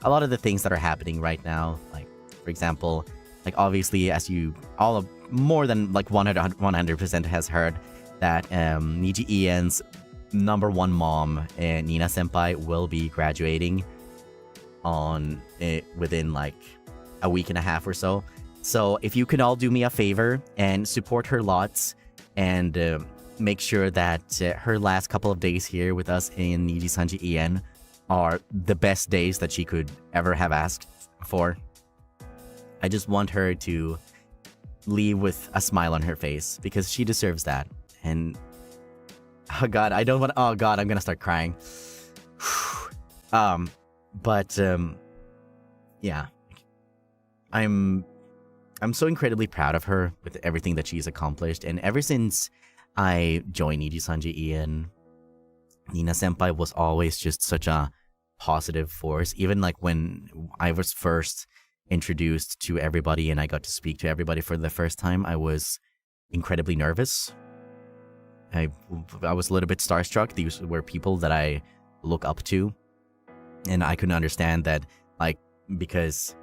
a lot of the things that are happening right now. Like, for example, like obviously, as you all of more than like 100% has heard that Niji Ien's #1 mom, Nina Senpai, will be graduating on within like a week and a half or so. So if you can all do me a favor and support her lots and make sure that her last couple of days here with us in Nijisanji Ien are the best days that she could ever have asked for. I just want her to leave with a smile on her face because she deserves that. And oh god, I don't want. Oh god, I'm gonna start crying. Yeah, I'm so incredibly proud of her with everything that she's accomplished. And ever since I joined Nijisanji Ien, Nina Senpai was always just such a positive force. Even like when I was first introduced to everybody and I got to speak to everybody for the first time, I was incredibly nervous. I was a little bit starstruck. These were people that I look up to, and I couldn't understand that, like, because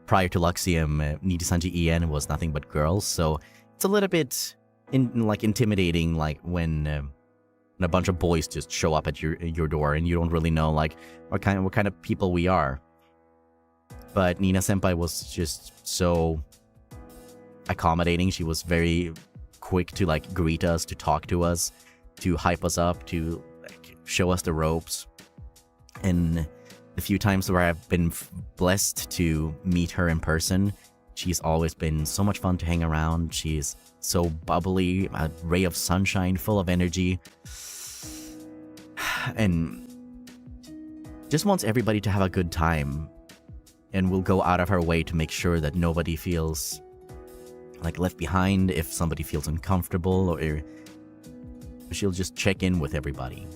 prior to Luxium, Nijisanji Ien was nothing but girls, so it's a little bit intimidating, like when a bunch of boys just show up at your door and you don't really know like what kind of people we are. But Nina Senpai was just so accommodating. She was very quick to like greet us, to talk to us, to hype us up, to like show us the ropes. And the few times where I've been blessed to meet her in person, she's always been so much fun to hang around. She's so bubbly, a ray of sunshine, full of energy, and just wants everybody to have a good time, and will go out of her way to make sure that nobody feels like left behind. If somebody feels uncomfortable, or she'll just check in with everybody.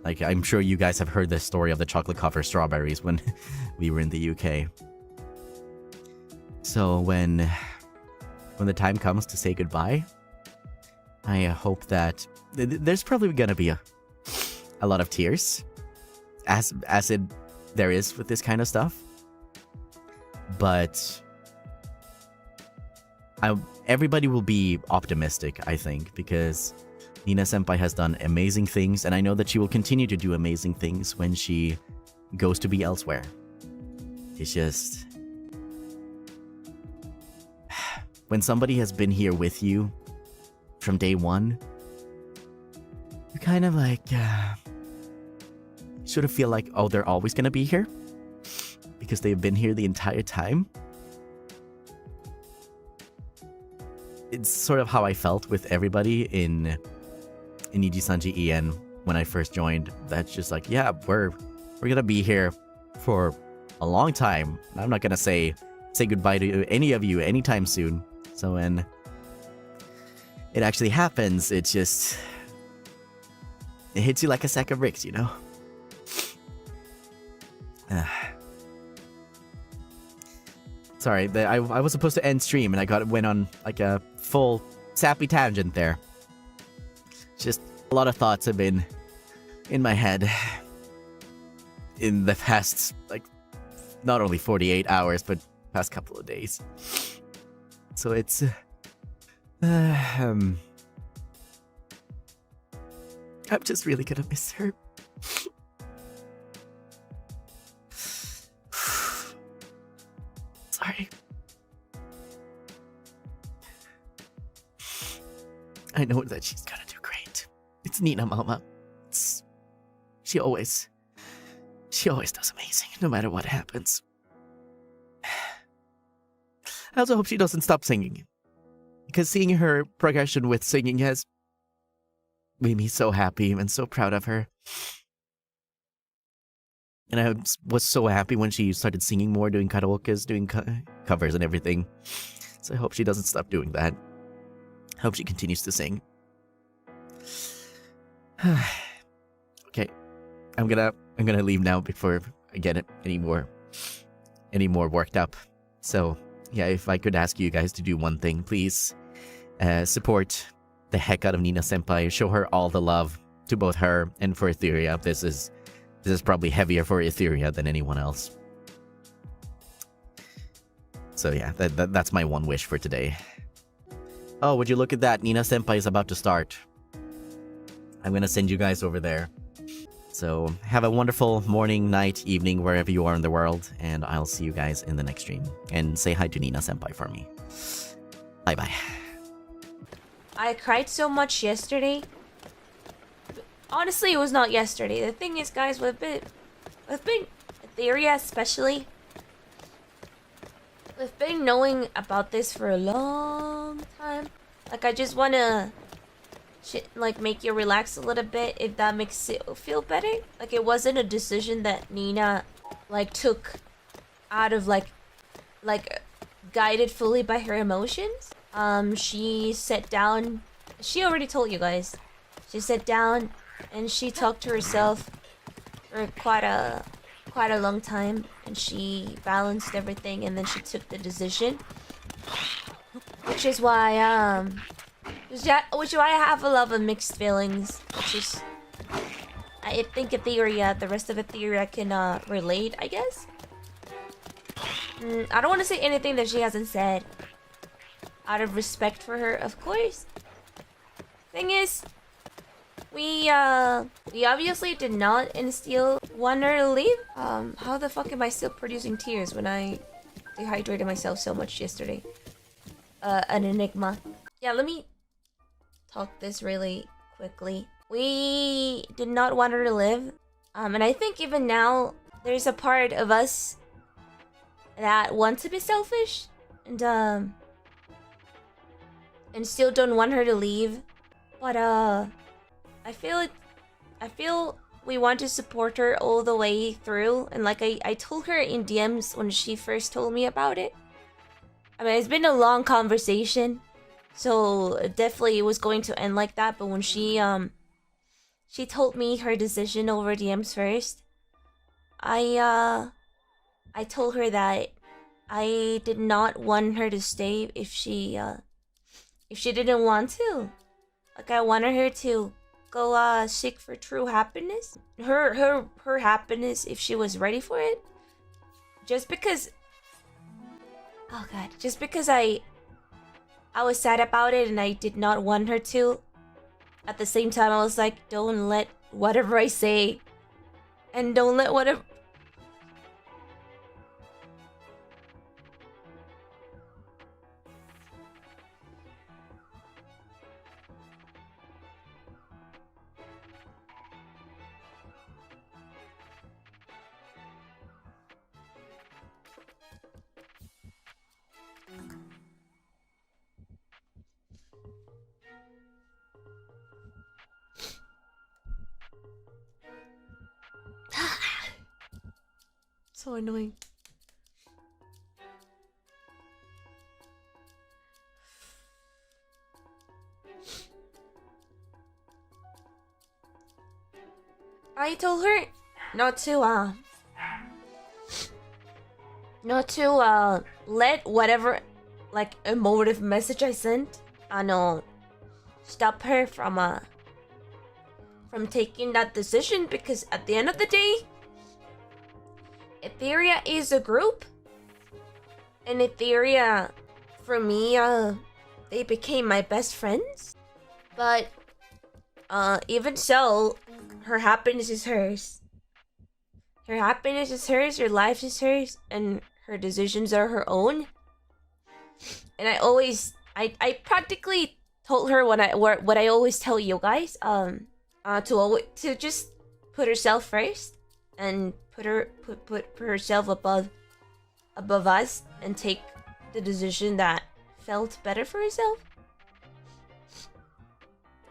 Like, I'm sure you guys have heard the story of the chocolate covered strawberries when we were in the UK. So when the time comes to say goodbye, I hope that there's probably gonna be a lot of tears, as there is with this kind of stuff. But everybody will be optimistic, I think, because Nina Senpai has done amazing things, and I know that she will continue to do amazing things when she goes to be elsewhere. It's just, when somebody has been here with you from day one, you kind of like sort of feel like, oh, they're always gonna be here because they've been here the entire time. It's sort of how I felt with everybody in Nijisanji Ien when I first joined. That's just like, yeah, we're gonna be here for a long time. I'm not gonna say goodbye to any of you anytime soon. So when it actually happens, it hits you like a sack of bricks, you know? Sorry, I was supposed to end stream and I went on like a full sappy tangent there. Just a lot of thoughts have been in my head in the past, like, not only 48 hours, but past couple of days. So it's I'm just really gonna miss her. Sorry. I know that she's gonna do great. It's Nina Mama. She always does amazing, no matter what happens. I also hope she doesn't stop singing, because seeing her progression with singing has made me so happy and so proud of her. And I was so happy when she started singing more, doing karaokes, doing covers and everything. So I hope she doesn't stop doing that. I hope she continues to sing. Okay, I'm gonna leave now before I get any more worked up. So yeah, if I could ask you guys to do one thing, please support the heck out of Nina Senpai. Show her all the love, to both her and for Etheria. This is probably heavier for Etheria than anyone else. So yeah, that's my one wish for today. Oh, would you look at that? Nina Senpai is about to start. I'm gonna send you guys over there. So have a wonderful morning, night, evening, wherever you are in the world, and I'll see you guys in the next stream. And say hi to Nina Senpai for me. Bye-bye. I cried so much yesterday. Honestly, it was not yesterday. The thing is, guys, with Etheria especially, we've been knowing about this for a long time. Like, I just wanna like make you relax a little bit, if that makes it feel better. Like, it wasn't a decision that Nina like took out of like guided fully by her emotions. She sat down. She already told you guys. She sat down and she talked to herself for quite a long time, and she balanced everything, and then she took the decision, which is why I have a lot of mixed feelings. Which is, I think Etheria, the rest of Etheria can relate, I guess. I don't want to say anything that she hasn't said, out of respect for her, of course. Thing is, we obviously did not and still want her to leave. How the fuck am I still producing tears when I dehydrated myself so much yesterday? An enigma. Yeah, let me talk this really quickly. We did not want her to live. And I think even now, there's a part of us that want to be selfish and still don't want her to leave. But I feel we want to support her all the way through. And like I told her in DMs when she first told me about it. I mean, it's been a long conversation, so definitely it was going to end like that. But when she told me her decision over DMs first, I told her that I did not want her to stay if she didn't want to. Like, I wanted her to go seek for true happiness. Her happiness if she was ready for it. Just because, oh god, just because I was sad about it and I did not want her to. At the same time, I was like, don't let whatever I say, and don't let whatever. So annoying. I told her not to let whatever like emotive message I sent stop her from taking that decision, because at the end of the day, Etheria is a group, and Etheria, for me, they became my best friends. But even so, her happiness is hers. Her happiness is hers, her life is hers, and her decisions are her own. And I practically told her what I always tell you guys, to just put herself first and put herself above us, and take the decision that felt better for herself.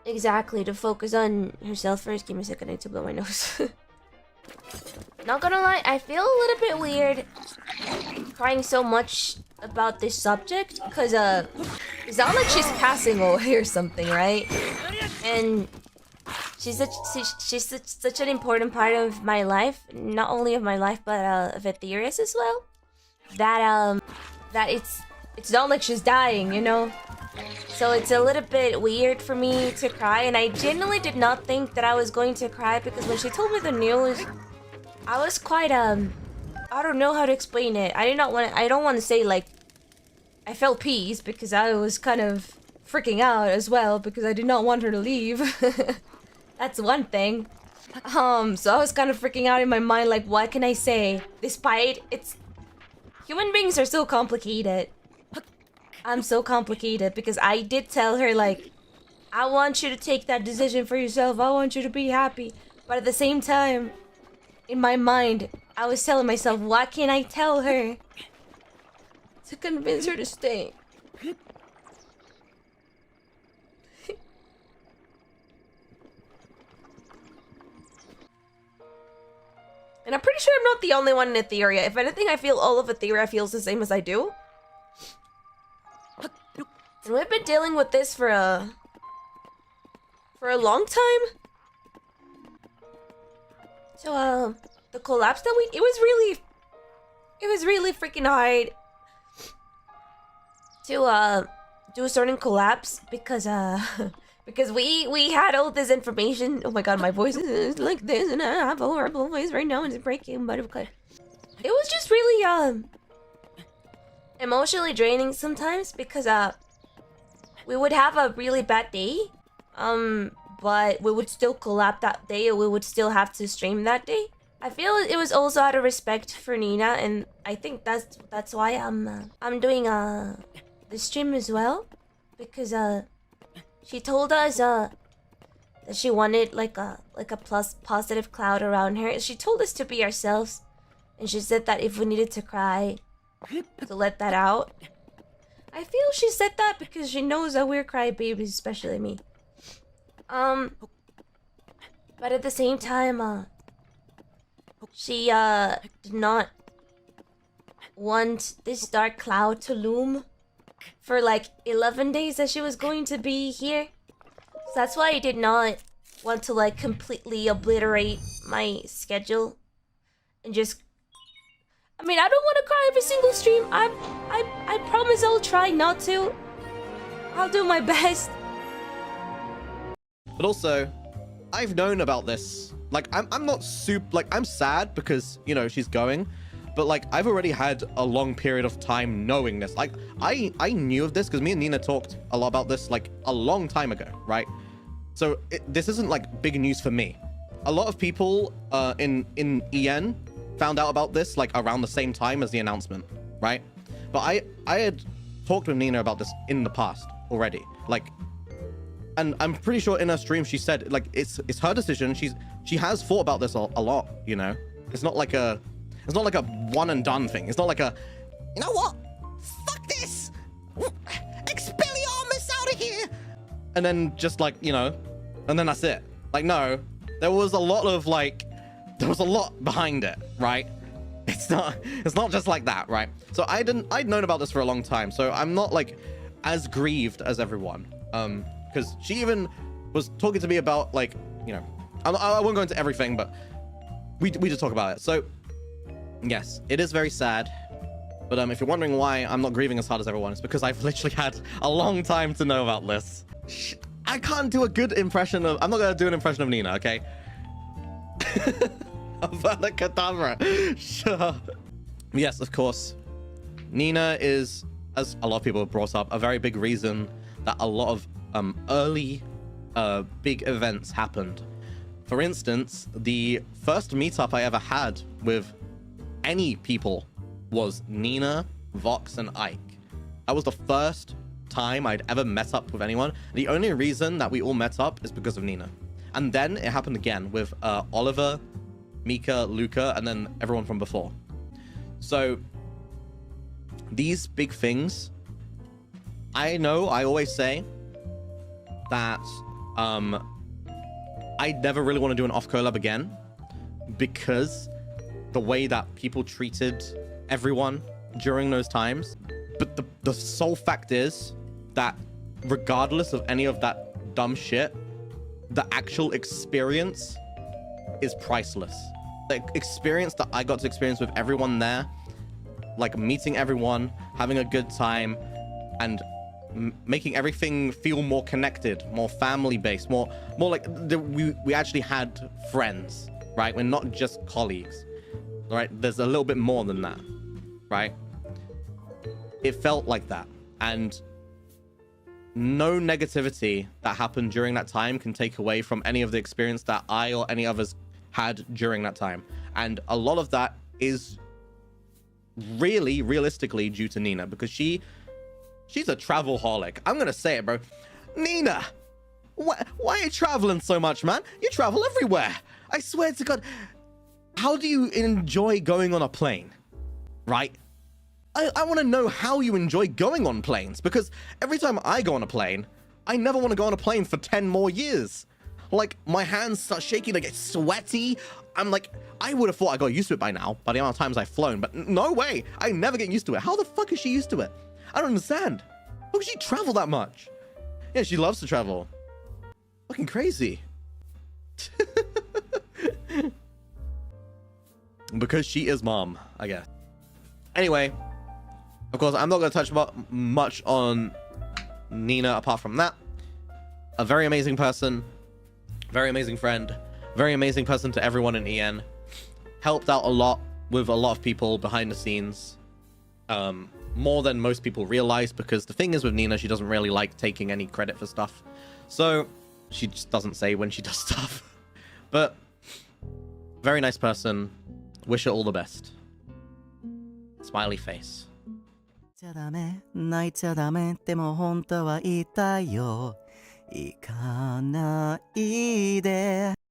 Exactly, to focus on herself first. Give me a second, I need to blow my nose. Not gonna lie, I feel a little bit weird crying so much about this subject, because it's not like she's passing away or something, right? And she's such an important part of my life, not only of my life but of Etheria's as well. That it's not like she's dying, you know. So it's a little bit weird for me to cry, and I genuinely did not think that I was going to cry, because when she told me the news, I was quite I don't know how to explain it. I don't want to say like I felt peace because I was kind of freaking out as well because I did not want her to leave. That's one thing. So I was kind of freaking out in my mind, like, what can I say? Despite human beings are so complicated. I'm so complicated because I did tell her, like, I want you to take that decision for yourself. I want you to be happy. But at the same time, in my mind, I was telling myself, what can I tell her to convince her to stay? And I'm pretty sure I'm not the only one in Etheria. If anything, I feel all of Etheria feels the same as I do. And we've been dealing with this for a long time. So, the collapse that it was really freaking hard to, do a certain collapse because, because we had all this information. Oh my god, my voice is like this and I have a horrible voice right now and it's breaking, but okay. It was just really, emotionally draining sometimes because, we would have a really bad day, but we would still collab that day, or we would still have to stream that day. I feel it was also out of respect for Nina, and I think that's why I'm doing the stream as well, because she told us that she wanted like a positive cloud around her. She told us to be ourselves, and she said that if we needed to cry, to let that out. I feel she said that because she knows that we're crybabies, especially me. But at the same time, she did not want this dark cloud to loom for like 11 days that she was going to be here. So that's why I did not want to like completely obliterate my schedule and just. I mean, I don't want to cry every single stream. I promise I'll try not to. I'll do my best. But also, I've known about this. Like, I'm not super, like, I'm sad because, you know, she's going. But, like, I've already had a long period of time knowing this. Like, I knew of this because me and Nina talked a lot about this, like, a long time ago, right? So, this isn't, like, big news for me. A lot of people in EN found out about this like around the same time as the announcement, right? But I had talked with Nina about this in the past already, like, and I'm pretty sure in her stream she said like it's her decision. She has thought about this a lot, you know. It's not like a one and done thing. It's not like a, you know what, fuck this, Expelliarmus out of here, and then just like, you know, and then that's it. Like, no, there was a lot behind it, right? It's not just like that, right? So I'd known about this for a long time, so I'm not like as grieved as everyone, because she even was talking to me about, like, you know, I won't go into everything, but we did talk about it. So yes, it is very sad, but if you're wondering why I'm not grieving as hard as everyone, it's because I've literally had a long time to know about this. I can't do a good impression of, I'm not gonna do an impression of Nina, okay? Avada Kedavra. Sure. Yes, of course. Nina is, as a lot of people have brought up, a very big reason that a lot of early big events happened. For instance, the first meetup I ever had with any people was Nina, Vox, and Ike. That was the first time I'd ever met up with anyone. The only reason that we all met up is because of Nina. And then it happened again with Oliver, Mika, Luca, and then everyone from before. So these big things, I know I always say that I never really want to do an off collab again because the way that people treated everyone during those times. But the sole fact is that regardless of any of that dumb shit, the actual experience is priceless. The experience that I got to experience with everyone there, like meeting everyone, having a good time, and making everything feel more connected, more family-based, more like we actually had friends, right? We're not just colleagues, right? There's a little bit more than that, right? It felt like that. And no negativity that happened during that time can take away from any of the experience that I or any others had during that time. And a lot of that is really realistically due to Nina, because she's a travel-holic. I'm gonna say it, bro. Nina, why are you traveling so much, man? You travel everywhere. I swear to God. How do you enjoy going on a plane? Right? I want to know how you enjoy going on planes, because every time I go on a plane, I never want to go on a plane for 10 more years. Like, my hands start shaking, I get sweaty. I'm like, I would have thought I got used to it by now, by the amount of times I've flown, but no way. I never get used to it. How the fuck is she used to it? I don't understand. How can she travel that much? Yeah, she loves to travel. Fucking crazy. Because she is mom, I guess. Anyway, of course, I'm not going to touch much on Nina apart from that. A very amazing person, very amazing friend, very amazing person to everyone in EN. Helped out a lot with a lot of people behind the scenes. More than most people realize, because the thing is with Nina, she doesn't really like taking any credit for stuff. So she just doesn't say when she does stuff. But very nice person. Wish her all the best. Smiley face. 泣いちゃダメ、泣いちゃダメ、でも本当は言いたいよ。行かないで。